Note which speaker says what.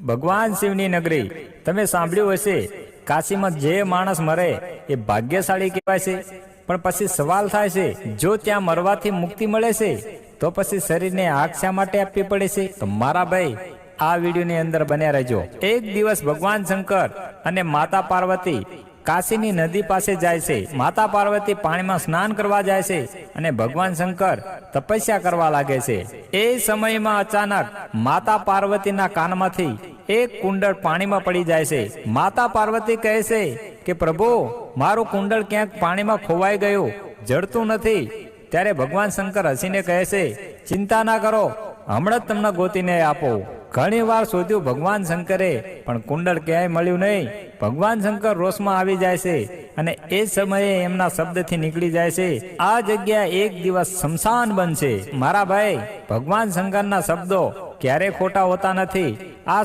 Speaker 1: ભગવાન શિવની નગરી તમે સાંભળ્યું હશે, કાશીમાં જે માણસ મરે એ ભાગ્યશાળી કહેવાય છે. પણ પછી સવાલ થાય છે, જો ત્યાં મરવાથી મુક્તિ મળે છે તો પછી શરીરને આગ શા માટે આપવી પડે છે? તો મારા ભાઈ આ વિડીયોની અંદર બન્યા રહેજો. એક દિવસ ભગવાન શંકર અને માતા પાર્વતી કાશીની નદી પાસે જાય છે. માતા પાર્વતી પાણીમાં સ્નાન કરવા જાય છે અને ભગવાન શંકર તપસ્યા કરવા લાગે છે. એ સમયમાં અચાનક માતા પાર્વતીના કાનમાંથી એક કુંડળ પાણીમાં પડી જાય છે. માતા પાર્વતી કહે છે કે પ્રભુ, મારું કુંડળ ક્યાંક પાણીમાં ખોવાઈ ગયું, જડતું નથી. ત્યારે ભગવાન શંકર હસીને કહે છે, ચિંતા ના કરો, હમણાં જ તમને ગોતીને આપો. ઘણી વાર શોધ્યું ભગવાન શંકરે, પણ કુંડળ ક્યાંય મળ્યું નહીં. ભગવાન શંકર રોષમાં આવી જાય છે અને એ સમયે એમના શબ્દથી નીકળી જાય છે, આ જગ્યા એક દિવસ શમશાન બનશે. મારા ભાઈ, ભગવાન શંકરના શબ્દો ક્યારે ખોટા હોતા નથી. આ